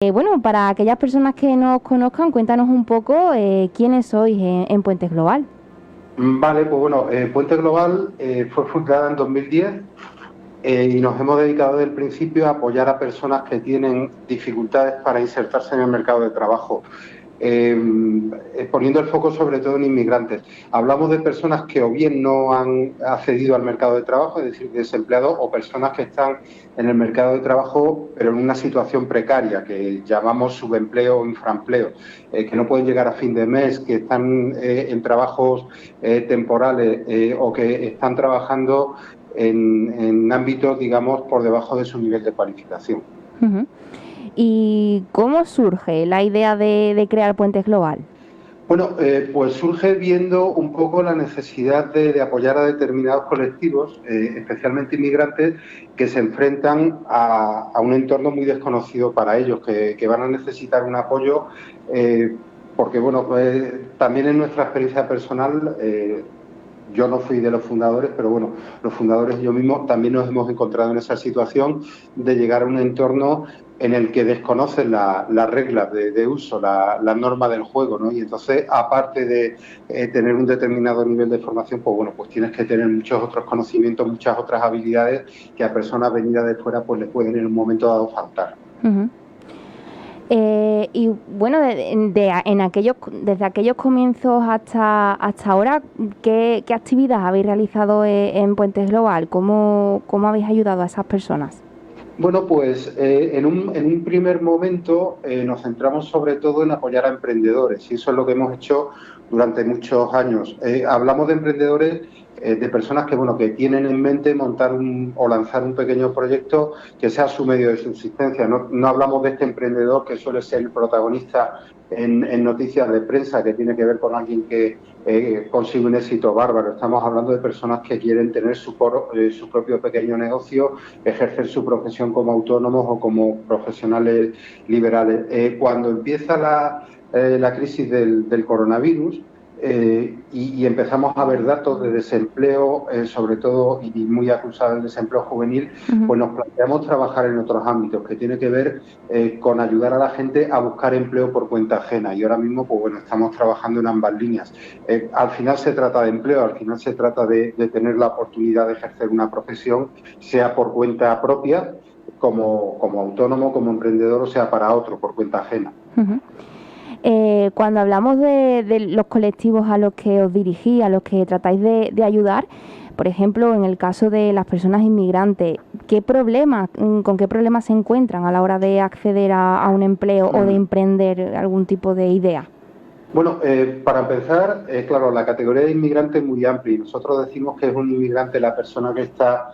Bueno, para aquellas personas que nos conozcan, cuéntanos un poco quiénes sois en Puentes Global. Vale, pues bueno, Puente Global fue fundada en 2010 y nos hemos dedicado desde el principio a apoyar a personas que tienen dificultades para insertarse en el mercado de trabajo, poniendo el foco sobre todo en inmigrantes. Hablamos de personas que o bien no han accedido al mercado de trabajo, es decir, desempleados, o personas que están en el mercado de trabajo pero en una situación precaria, que llamamos subempleo o infraempleo, que no pueden llegar a fin de mes, que están en trabajos temporales o que están trabajando en ámbitos, digamos, por debajo de su nivel de cualificación. Uh-huh. ¿Y cómo surge la idea de crear Puentes Global? Bueno, pues surge viendo un poco la necesidad de apoyar a determinados colectivos, especialmente inmigrantes, que se enfrentan a un entorno muy desconocido para ellos, que van a necesitar un apoyo, porque, bueno, pues, también en nuestra experiencia personal, yo no fui de los fundadores, pero bueno, los fundadores y yo mismo también nos hemos encontrado en esa situación de llegar a un entorno en el que desconocen las reglas de uso, la norma del juego, ¿no? Y entonces, aparte de tener un determinado nivel de formación, pues bueno, pues tienes que tener muchos otros conocimientos, muchas otras habilidades que a personas venidas de fuera pues les pueden en un momento dado faltar. Uh-huh. Y bueno, desde aquellos comienzos hasta ahora, ¿qué actividades habéis realizado en Puentes Global? ¿Cómo habéis ayudado a esas personas? Bueno, pues en un primer momento nos centramos sobre todo en apoyar a emprendedores y eso es lo que hemos hecho durante muchos años. Hablamos de emprendedores, de personas que, bueno, que tienen en mente montar o lanzar un pequeño proyecto que sea su medio de subsistencia. No hablamos de este emprendedor que suele ser el protagonista en noticias de prensa, que tiene que ver con alguien que consigue un éxito bárbaro. Estamos hablando de personas que quieren tener su propio pequeño negocio, ejercer su profesión como autónomos o como profesionales liberales. Cuando empieza la crisis del coronavirus, y empezamos a ver datos de desempleo, sobre todo, y muy acusado del desempleo juvenil, Uh-huh. pues nos planteamos trabajar en otros ámbitos, que tiene que ver con ayudar a la gente a buscar empleo por cuenta ajena. Y ahora mismo, pues bueno, estamos trabajando en ambas líneas. Al final se trata de empleo, al final se trata de tener la oportunidad de ejercer una profesión, sea por cuenta propia, como autónomo, como emprendedor, o sea para otro, por cuenta ajena. Uh-huh. Cuando hablamos de los colectivos a los que os dirigís, a los que tratáis de ayudar, por ejemplo, en el caso de las personas inmigrantes, ¿con qué problemas se encuentran a la hora de acceder a un empleo o de emprender algún tipo de idea? Bueno, para empezar, claro, la categoría de inmigrante es muy amplia y nosotros decimos que es un inmigrante la persona que está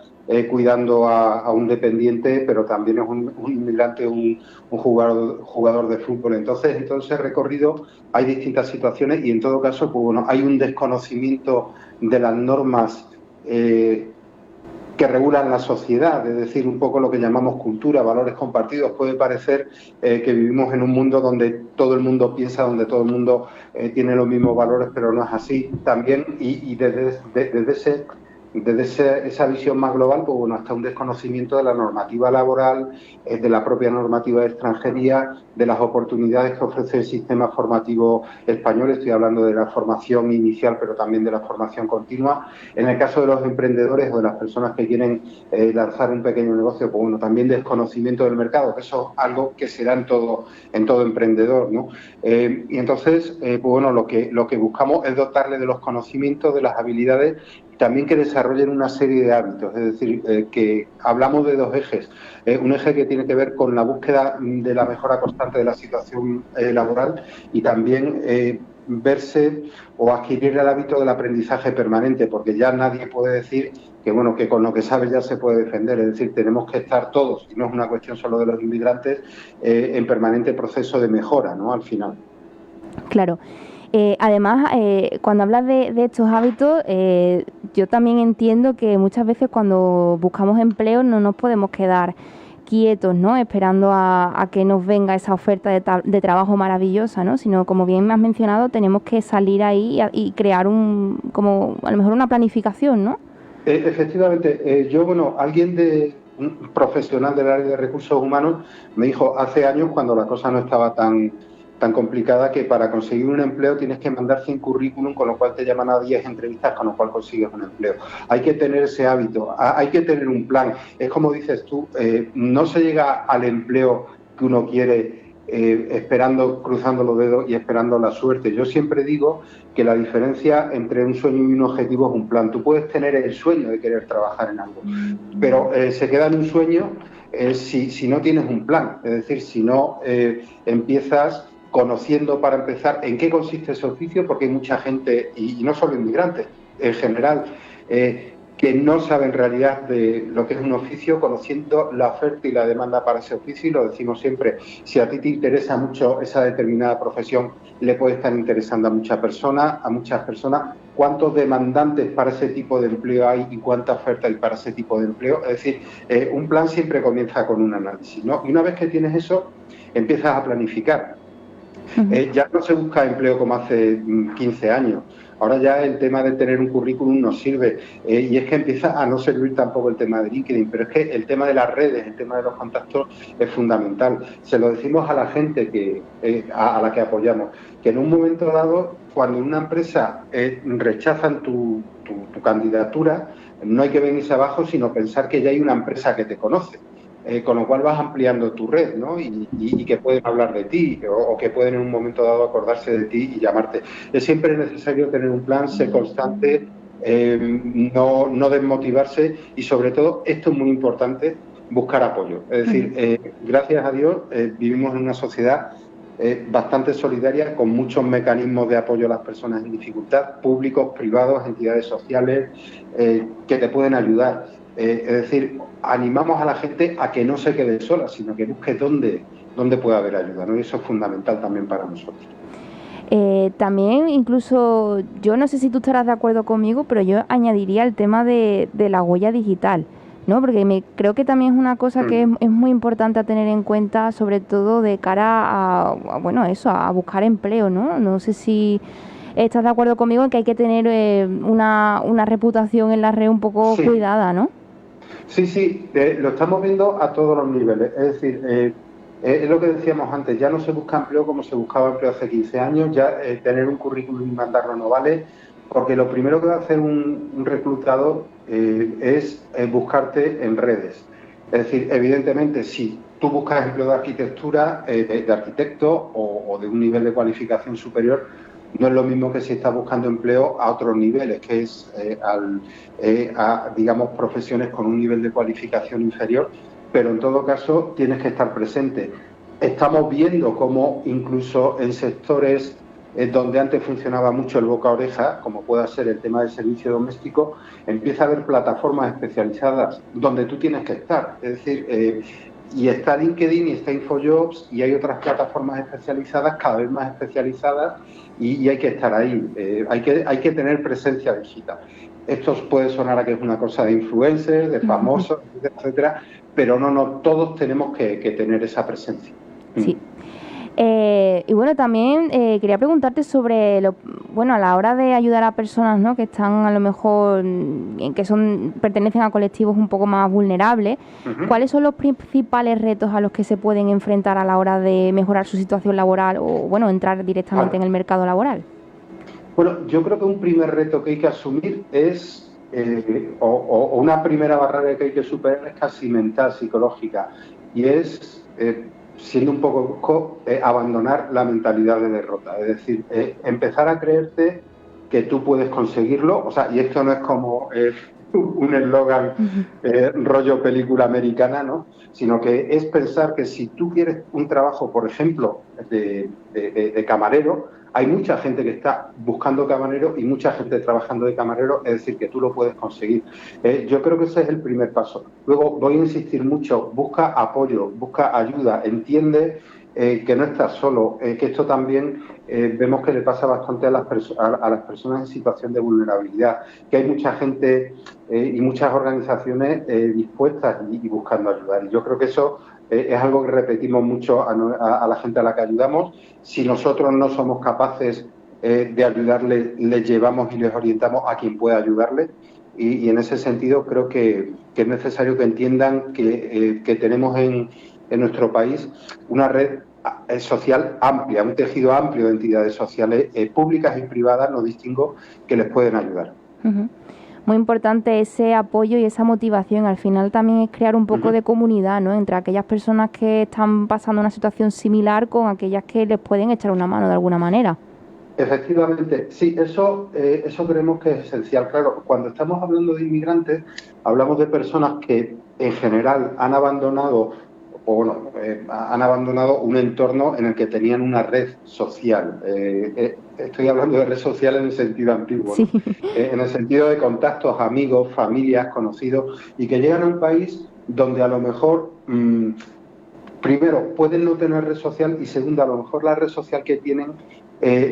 cuidando a un dependiente, pero también es un inmigrante, un jugador de fútbol. Entonces, en todo ese recorrido hay distintas situaciones y en todo caso, pues bueno, hay un desconocimiento de las normas que regulan la sociedad, es decir, un poco lo que llamamos cultura, valores compartidos. Puede parecer que vivimos en un mundo donde todo el mundo piensa, donde todo el mundo tiene los mismos valores, pero no es así. También, y desde esa visión más global, pues bueno, hasta un desconocimiento de la normativa laboral, de la propia normativa de extranjería, de las oportunidades que ofrece el sistema formativo español. Estoy hablando de la formación inicial, pero también de la formación continua. En el caso de los emprendedores o de las personas que quieren lanzar un pequeño negocio, pues bueno, también desconocimiento del mercado, que eso es algo que se da en todo emprendedor, ¿no? Y entonces, pues bueno, lo que buscamos es dotarle de los conocimientos, de las habilidades, también que desarrollen una serie de hábitos, es decir, que hablamos de dos ejes. Un eje que tiene que ver con la búsqueda de la mejora constante de la situación laboral y también verse o adquirir el hábito del aprendizaje permanente, porque ya nadie puede decir que, bueno, que con lo que sabe ya se puede defender. Es decir, tenemos que estar todos, y no es una cuestión solo de los inmigrantes, en permanente proceso de mejora, ¿no? Al final. Claro. Además, cuando hablas de estos hábitos, yo también entiendo que muchas veces cuando buscamos empleo no nos podemos quedar quietos, ¿no? Esperando a que nos venga esa oferta de trabajo maravillosa, ¿no? Sino, como bien me has mencionado, tenemos que salir ahí y crear como a lo mejor una planificación, ¿no? Efectivamente, yo, bueno, alguien un profesional del área de recursos humanos me dijo hace años, cuando la cosa no estaba tan complicada, que para conseguir un empleo tienes que mandar 100 currículum, con lo cual te llaman a 10 entrevistas, con lo cual consigues un empleo. Hay que tener ese hábito, hay que tener un plan. Es como dices tú, no se llega al empleo que uno quiere esperando, cruzando los dedos y esperando la suerte. Yo siempre digo que la diferencia entre un sueño y un objetivo es un plan. Tú puedes tener el sueño de querer trabajar en algo, pero se queda en un sueño si no tienes un plan. Es decir, si no empiezas conociendo, para empezar, en qué consiste ese oficio, porque hay mucha gente, y no solo inmigrantes, en general, que no saben en realidad de lo que es un oficio, conociendo la oferta y la demanda para ese oficio. Y lo decimos siempre, si a ti te interesa mucho esa determinada profesión, le puede estar interesando a muchas personas. ¿Cuántos demandantes para ese tipo de empleo hay y cuánta oferta hay para ese tipo de empleo? Es decir, un plan siempre comienza con un análisis, ¿no? Y una vez que tienes eso, empiezas a planificar. Ya no se busca empleo como hace 15 años. Ahora ya el tema de tener un currículum nos sirve, y es que empieza a no servir tampoco el tema de LinkedIn, pero es que el tema de las redes, el tema de los contactos es fundamental. Se lo decimos a la gente a la que apoyamos, que en un momento dado, cuando en una empresa rechazan tu candidatura, no hay que venirse abajo, sino pensar que ya hay una empresa que te conoce. Con lo cual vas ampliando tu red, ¿no? Y que pueden hablar de ti, o que pueden en un momento dado acordarse de ti y llamarte. Es siempre necesario tener un plan, ser constante, no desmotivarse, y sobre todo, esto es muy importante, buscar apoyo. Es decir, gracias a Dios vivimos en una sociedad bastante solidaria, con muchos mecanismos de apoyo a las personas en dificultad, públicos, privados, entidades sociales, que te pueden ayudar. Es decir, animamos a la gente a que no se quede sola, sino que busque dónde puede haber ayuda, ¿no? Y eso es fundamental también para nosotros. También, incluso, yo no sé si tú estarás de acuerdo conmigo, pero yo añadiría el tema de la huella digital, ¿no? Porque creo que también es una cosa que es muy importante a tener en cuenta, sobre todo de cara a buscar empleo, ¿no? No sé si estás de acuerdo conmigo en que hay que tener una reputación en la red un poco cuidada, ¿no? Sí, lo estamos viendo a todos los niveles. Es decir, es lo que decíamos antes, ya no se busca empleo como se buscaba empleo hace 15 años, ya tener un currículum y mandarlo no vale, porque lo primero que va a hacer un reclutador es buscarte en redes. Es decir, evidentemente, si tú buscas empleo de arquitectura, de arquitecto o de un nivel de cualificación superior, no es lo mismo que si estás buscando empleo a otros niveles, que es digamos, profesiones con un nivel de cualificación inferior, pero en todo caso tienes que estar presente. Estamos viendo cómo incluso en sectores donde antes funcionaba mucho el boca a oreja, como pueda ser el tema del servicio doméstico, empieza a haber plataformas especializadas donde tú tienes que estar. Es decir, y está LinkedIn y está InfoJobs, y hay otras plataformas especializadas, cada vez más especializadas, y hay que estar ahí. Hay que tener presencia digital. Esto puede sonar a que es una cosa de influencers, de famosos, etcétera, pero no, todos tenemos que tener esa presencia. Sí. Y bueno, también quería preguntarte sobre a la hora de ayudar a personas, ¿no?, que están a lo mejor pertenecen a colectivos un poco más vulnerables. ¿Cuáles son los principales retos a los que se pueden enfrentar a la hora de mejorar su situación laboral o entrar directamente en el mercado laboral? Bueno, yo creo que un primer reto que hay que asumir es, o una primera barrera que hay que superar, es casi mental, psicológica, y es, siendo un poco abandonar la mentalidad de derrota. Es decir, empezar a creerte que tú puedes conseguirlo. O sea, y esto no es como un eslogan rollo película americana, ¿no? Sino que es pensar que si tú quieres un trabajo, por ejemplo, de camarero, hay mucha gente que está buscando camarero y mucha gente trabajando de camarero, es decir, que tú lo puedes conseguir. Yo creo que ese es el primer paso. Luego voy a insistir mucho, busca apoyo, busca ayuda, entiende que no estás solo, que esto también vemos que le pasa bastante a las personas en situación de vulnerabilidad, que hay mucha gente y muchas organizaciones dispuestas y buscando ayudar. Y yo creo que eso es algo que repetimos mucho a la gente a la que ayudamos. Si nosotros no somos capaces de ayudarles, les llevamos y les orientamos a quien pueda ayudarles. y en ese sentido creo que es necesario que entiendan que tenemos en nuestro país una red social amplia, un tejido amplio de entidades sociales públicas y privadas, no distingo, que les pueden ayudar. Uh-huh. Muy importante ese apoyo y esa motivación. Al final también es crear un poco de comunidad, ¿no? Entre aquellas personas que están pasando una situación similar con aquellas que les pueden echar una mano de alguna manera. Efectivamente, sí, eso creemos que es esencial. Claro, cuando estamos hablando de inmigrantes, hablamos de personas que en general han abandonado un entorno en el que tenían una red social. Estoy hablando de red social en el sentido antiguo, sí. ¿no? En el sentido de contactos, amigos, familias, conocidos, y que llegan a un país donde a lo mejor, primero, pueden no tener red social y segundo, a lo mejor la red social que tienen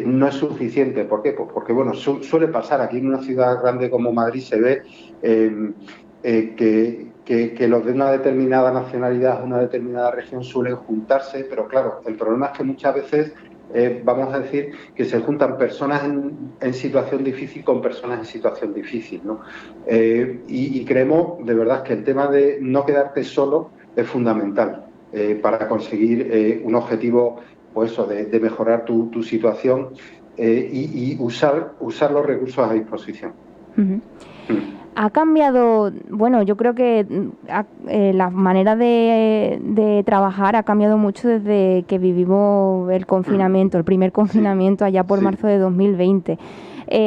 no es suficiente. ¿Por qué? Pues porque, bueno, suele pasar. Aquí en una ciudad grande como Madrid se ve que los de una determinada nacionalidad, una determinada región suelen juntarse, pero claro, el problema es que muchas veces vamos a decir que se juntan personas en situación difícil con personas en situación difícil, ¿no? Y creemos de verdad que el tema de no quedarte solo es fundamental para conseguir un objetivo, pues eso, de mejorar tu situación y usar los recursos a disposición. Uh-huh. Ha cambiado, bueno, yo creo que la manera de trabajar ha cambiado mucho desde que vivimos el confinamiento, el primer confinamiento allá por marzo de 2020.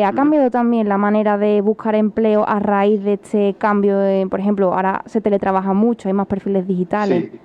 ¿Ha cambiado también la manera de buscar empleo a raíz de este cambio? Por ejemplo, ahora se teletrabaja mucho, hay más perfiles digitales. Sí.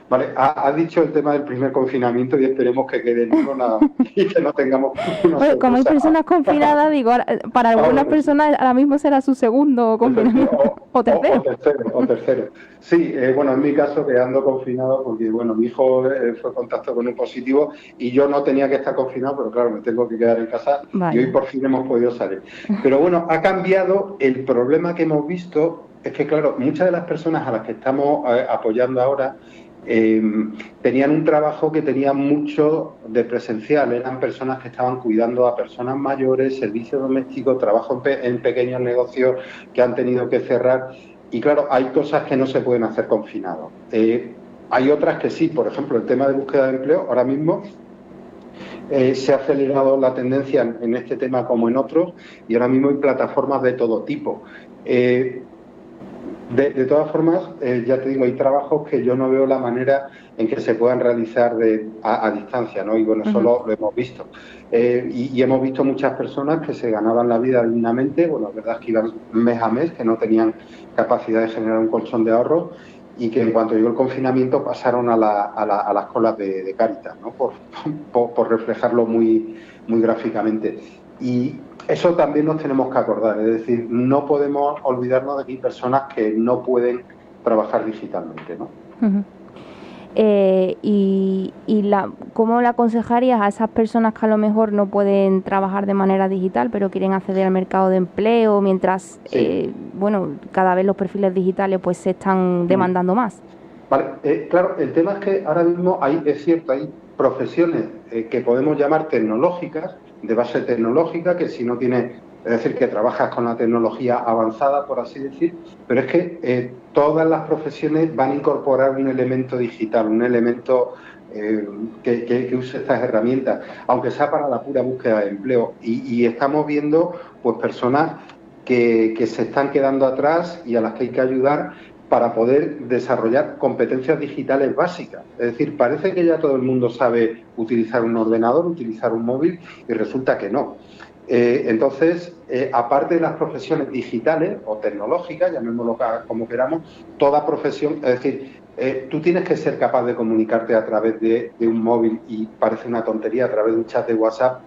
Vale, ha dicho el tema del primer confinamiento y esperemos que quede en uno nada y que no tengamos una sorpresa. Como hay personas confinadas, digo, para algunas personas ahora mismo será su segundo confinamiento o tercero. O tercero. Sí, bueno, en mi caso que ando confinado porque, bueno, mi hijo fue contacto con un positivo y yo no tenía que estar confinado, pero claro, me tengo que quedar en casa. Vale. Y hoy por fin hemos podido salir. Pero bueno, ha cambiado. El problema que hemos visto es que, claro, muchas de las personas a las que estamos apoyando ahora tenían un trabajo que tenía mucho de presencial, eran personas que estaban cuidando a personas mayores, servicio doméstico, trabajo en pequeños negocios que han tenido que cerrar y claro, hay cosas que no se pueden hacer confinados. Hay otras que sí, por ejemplo, el tema de búsqueda de empleo, ahora mismo se ha acelerado la tendencia en este tema como en otros y ahora mismo hay plataformas de todo tipo. De todas formas, ya te digo, hay trabajos que yo no veo la manera en que se puedan realizar a distancia, ¿no? Y bueno, eso lo hemos visto. Y hemos visto muchas personas que se ganaban la vida dignamente, bueno, la verdad es que iban mes a mes, que no tenían capacidad de generar un colchón de ahorro y que en cuanto llegó el confinamiento pasaron a las colas de Cáritas, ¿no? Por reflejarlo muy, muy gráficamente. Y eso también nos tenemos que acordar, es decir, no podemos olvidarnos de que hay personas que no pueden trabajar digitalmente, ¿no? Uh-huh. ¿Cómo le aconsejarías a esas personas que a lo mejor no pueden trabajar de manera digital, pero quieren acceder al mercado de empleo mientras, bueno, cada vez los perfiles digitales pues se están demandando más? Vale, claro, el tema es que ahora mismo es cierto, hay profesiones que podemos llamar tecnológicas, de base tecnológica, que si no tienes, es decir, que trabajas con la tecnología avanzada, por así decir, pero es que todas las profesiones van a incorporar un elemento digital, un elemento que use estas herramientas, aunque sea para la pura búsqueda de empleo. Y estamos viendo pues personas que se están quedando atrás y a las que hay que ayudar para poder desarrollar competencias digitales básicas. Es decir, parece que ya todo el mundo sabe utilizar un ordenador, utilizar un móvil, y resulta que no. Entonces, aparte de las profesiones digitales o tecnológicas, llamémoslo como queramos, toda profesión, es decir, tú tienes que ser capaz de comunicarte a través de un móvil, y parece una tontería, a través de un chat de WhatsApp,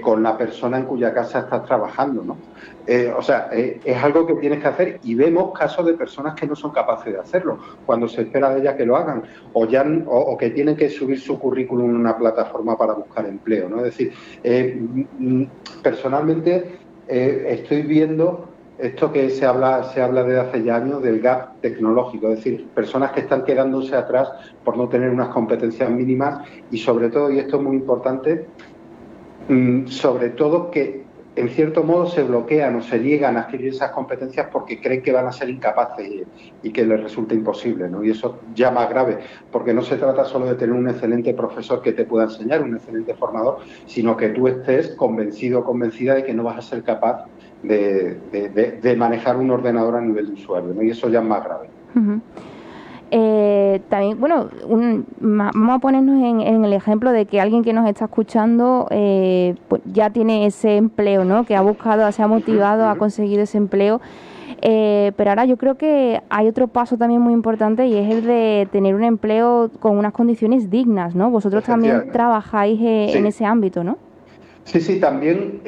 con la persona en cuya casa estás trabajando, ¿no? Es algo que tienes que hacer y vemos casos de personas que no son capaces de hacerlo cuando se espera de ellas que lo hagan o que tienen que subir su currículum en una plataforma para buscar empleo, ¿no? Es decir, personalmente estoy viendo esto que se habla desde hace ya años del gap tecnológico, es decir, personas que están quedándose atrás por no tener unas competencias mínimas y sobre todo, y esto es muy importante, sobre todo que en cierto modo se bloquean o se niegan a adquirir esas competencias porque creen que van a ser incapaces y que les resulta imposible, ¿no? Y eso ya más grave, porque no se trata solo de tener un excelente profesor que te pueda enseñar, un excelente formador, sino que tú estés convencido o convencida de que no vas a ser capaz de manejar un ordenador a nivel de usuario, ¿no? Y eso ya es más grave. Uh-huh. También, bueno, vamos a ponernos en el ejemplo de que alguien que nos está escuchando pues ya tiene ese empleo, ¿no? Que ha buscado, se ha motivado, ha conseguido ese empleo. Pero ahora yo creo que hay otro paso también muy importante y es el de tener un empleo con unas condiciones dignas, ¿no? Vosotros también trabajáis en ese ámbito, ¿no? Sí, también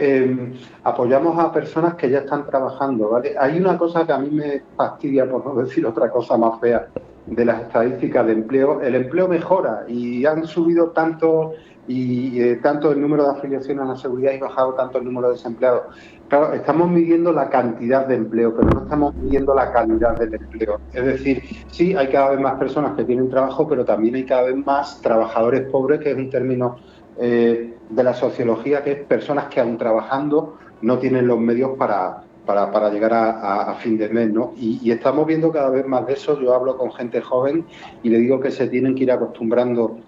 apoyamos a personas que ya están trabajando, ¿vale? Hay una cosa que a mí me fastidia, por no decir otra cosa más fea, de las estadísticas de empleo. El empleo mejora y han subido tanto tanto el número de afiliaciones a la seguridad y bajado tanto el número de desempleados. Claro, estamos midiendo la cantidad de empleo, pero no estamos midiendo la calidad del empleo. Es decir, sí, hay cada vez más personas que tienen trabajo, pero también hay cada vez más trabajadores pobres, que es un término de la sociología, que es personas que aún trabajando no tienen los medios para llegar a fin de mes, ¿no? Y estamos viendo cada vez más de eso. Yo hablo con gente joven y le digo que se tienen que ir acostumbrando,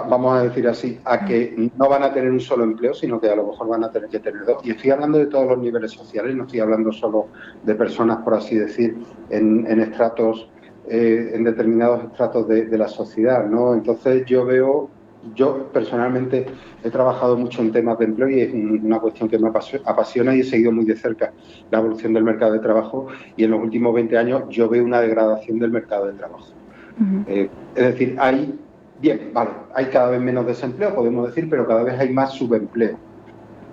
vamos a decir así, a que no van a tener un solo empleo, sino que a lo mejor van a tener que tener dos. Y estoy hablando de todos los niveles sociales, no estoy hablando solo de personas, por así decir, en estratos, en determinados estratos de la sociedad, ¿no? Entonces yo personalmente he trabajado mucho en temas de empleo y es una cuestión que me apasiona y he seguido muy de cerca la evolución del mercado de trabajo, y en los últimos 20 años yo veo una degradación del mercado de trabajo. Uh-huh. Es decir, hay cada vez menos desempleo, podemos decir, pero cada vez hay más subempleo.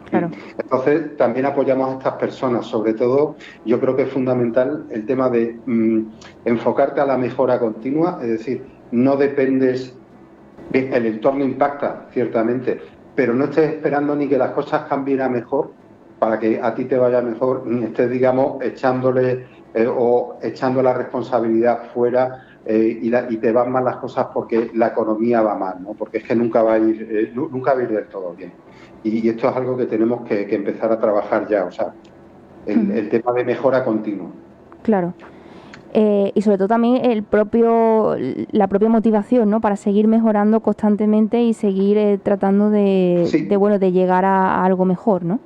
Claro. Entonces, también apoyamos a estas personas. Sobre todo, yo creo que es fundamental el tema de enfocarte a la mejora continua, es decir, no dependes. El entorno impacta, ciertamente, pero no estés esperando ni que las cosas cambien a mejor para que a ti te vaya mejor, ni estés, digamos, echando la responsabilidad fuera y te van mal las cosas porque la economía va mal, ¿no? Porque es que nunca va a ir del todo bien. Y esto es algo que tenemos que empezar a trabajar ya, o sea, el tema de mejora continua. Claro. Y sobre todo también la propia motivación, ¿no? Para seguir mejorando constantemente y seguir tratando de llegar a algo mejor, ¿no?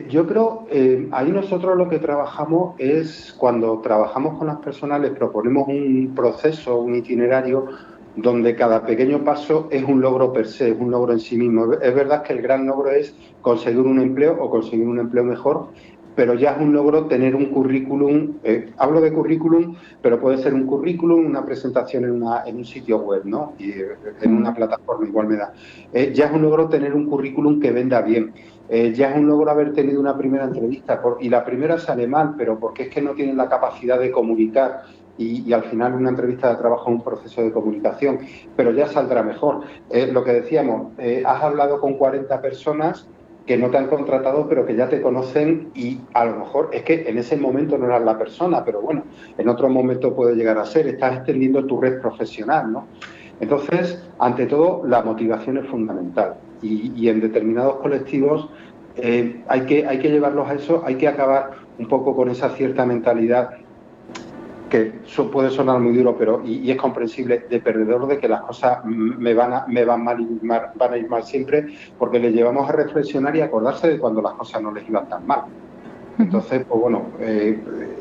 Yo creo, ahí nosotros lo que trabajamos es, cuando trabajamos con las personas, les proponemos un proceso, un itinerario, donde cada pequeño paso es un logro per se, es un logro en sí mismo. Es verdad que el gran logro es conseguir un empleo o conseguir un empleo mejor, pero ya es un logro tener un currículum. Hablo de currículum, pero puede ser un currículum, una presentación en un sitio web, ¿no? Y en una plataforma igual me da. Ya es un logro tener un currículum que venda bien. Ya es un logro haber tenido una primera entrevista, y la primera sale mal, pero porque es que no tienen la capacidad de comunicar, y al final una entrevista de trabajo es un proceso de comunicación, pero ya saldrá mejor. Lo que decíamos, has hablado con 40 personas que no te han contratado, pero que ya te conocen, y a lo mejor es que en ese momento no eras la persona, pero bueno, en otro momento puede llegar a ser. Estás extendiendo tu red profesional, ¿no? Entonces, ante todo, la motivación es fundamental, y en determinados colectivos hay que llevarlos a eso. Hay que acabar un poco con esa cierta mentalidad que puede sonar muy duro, pero y es comprensible, de perdedor, de que las cosas me van mal y van a ir mal siempre, porque les llevamos a reflexionar y a acordarse de cuando las cosas no les iban tan mal. Entonces, pues bueno,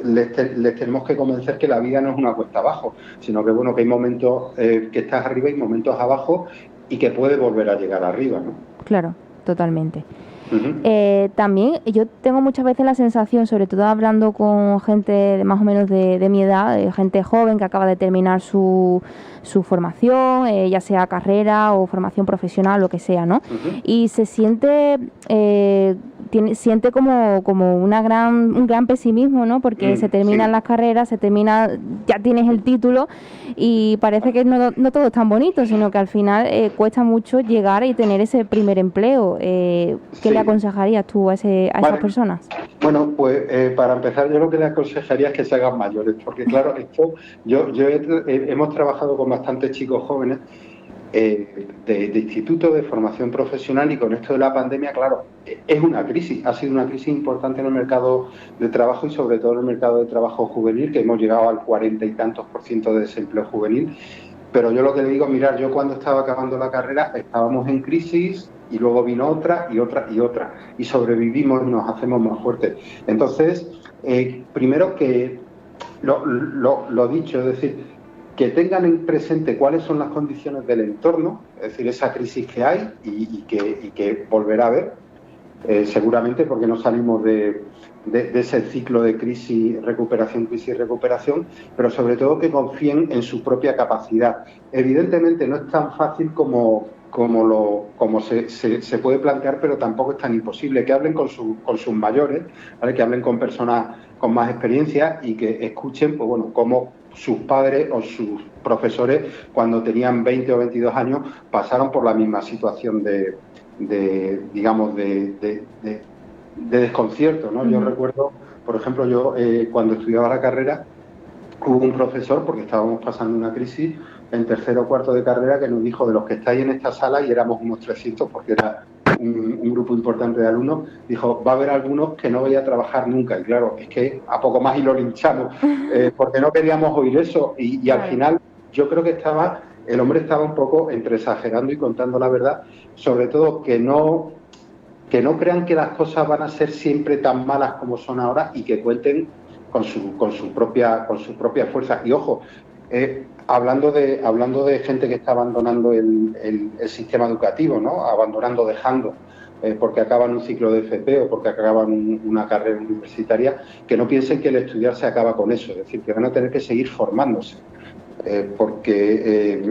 les tenemos que convencer que la vida no es una cuesta abajo, sino que bueno, que hay momentos que estás arriba y momentos abajo, y que puedes volver a llegar arriba, ¿no? Claro, totalmente. También yo tengo muchas veces la sensación, sobre todo hablando con gente de más o menos de mi edad, gente joven que acaba de terminar su formación, ya sea carrera o formación profesional, lo que sea, ¿no? Y se siente siente como un gran pesimismo, ¿no? Porque se terminan las carreras, ya tienes el título, y parece que no todo es tan bonito, sino que al final cuesta mucho llegar y tener ese primer empleo. ¿Qué le aconsejarías tú a esas personas? Bueno, pues para empezar, yo lo que le aconsejaría es que se hagan mayores, porque claro, esto hemos trabajado con bastantes chicos jóvenes, de institutos de formación profesional, y con esto de la pandemia, claro, es una crisis, ha sido una crisis importante en el mercado de trabajo y sobre todo en el mercado de trabajo juvenil, que hemos llegado al 40 y tantos % de desempleo juvenil. Pero yo lo que le digo, mirar, yo cuando estaba acabando la carrera estábamos en crisis y luego vino otra y otra y otra, y sobrevivimos y nos hacemos más fuertes. Entonces, primero que lo dicho, es decir, que tengan en presente cuáles son las condiciones del entorno, es decir, esa crisis que hay y que volverá a haber, seguramente porque no salimos de ese ciclo de crisis, recuperación, pero sobre todo que confíen en su propia capacidad. Evidentemente no es tan fácil como se puede plantear, pero tampoco es tan imposible. Que hablen con sus mayores, ¿vale? Que hablen con personas con más experiencia y que escuchen, pues bueno, cómo sus padres o sus profesores, cuando tenían 20 o 22 años, pasaron por la misma situación de desconcierto, ¿no? Yo recuerdo, por ejemplo, cuando estudiaba la carrera, hubo un profesor, porque estábamos pasando una crisis, en tercero o cuarto de carrera, que nos dijo: de los que estáis en esta sala, y éramos unos 300, porque era un grupo importante de alumnos, dijo: va a haber algunos que no voy a trabajar nunca. Y claro, es que a poco más y lo linchamos, porque no queríamos oír eso. Y al final, yo creo que el hombre estaba un poco entre exagerando y contando la verdad, sobre todo que no crean que las cosas van a ser siempre tan malas como son ahora, y que cuenten con su propia fuerza. Y ojo, hablando de gente que está abandonando el sistema educativo, ¿no? Dejando, porque acaban un ciclo de FP o porque acaban una carrera universitaria, que no piensen que el estudiar se acaba con eso, es decir, que van a tener que seguir formándose, porque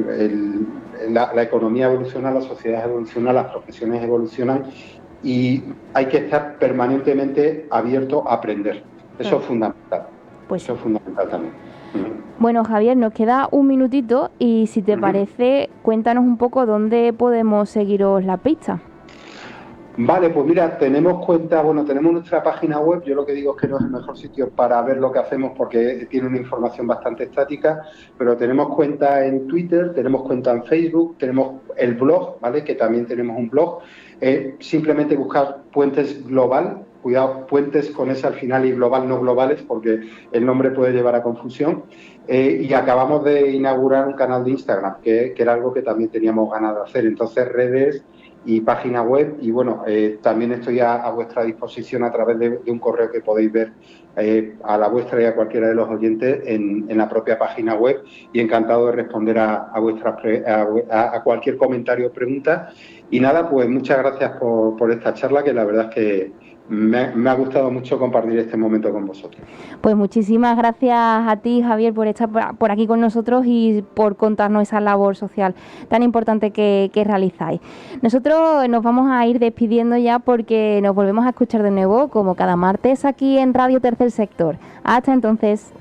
la economía evoluciona, la sociedad evoluciona, las profesiones evolucionan, y hay que estar permanentemente abierto a aprender. Eso es fundamental. Eso es fundamental también. Bueno, Javier, nos queda un minutito y, si te parece, cuéntanos un poco dónde podemos seguiros la pista. Vale, pues mira, tenemos nuestra página web. Yo lo que digo es que no es el mejor sitio para ver lo que hacemos, porque tiene una información bastante estática, pero tenemos cuenta en Twitter, tenemos cuenta en Facebook, tenemos el blog, ¿vale? Que también tenemos un blog. Simplemente buscar Puentes Global, cuidado, Puentes con S al final y Global, no Globales, porque el nombre puede llevar a confusión. Y acabamos de inaugurar un canal de Instagram, que era algo que también teníamos ganas de hacer. Entonces, redes y página web, y bueno, también estoy a vuestra disposición a través de un correo que podéis ver a la vuestra y a cualquiera de los oyentes en la propia página web, y encantado de responder a cualquier comentario o pregunta. Y nada, pues muchas gracias por esta charla, que la verdad es que me ha gustado mucho compartir este momento con vosotros. Pues muchísimas gracias a ti, Javier, por estar por aquí con nosotros y por contarnos esa labor social tan importante que realizáis. Nosotros nos vamos a ir despidiendo ya, porque nos volvemos a escuchar de nuevo, como cada martes, aquí en Radio Tercer Sector. Hasta entonces.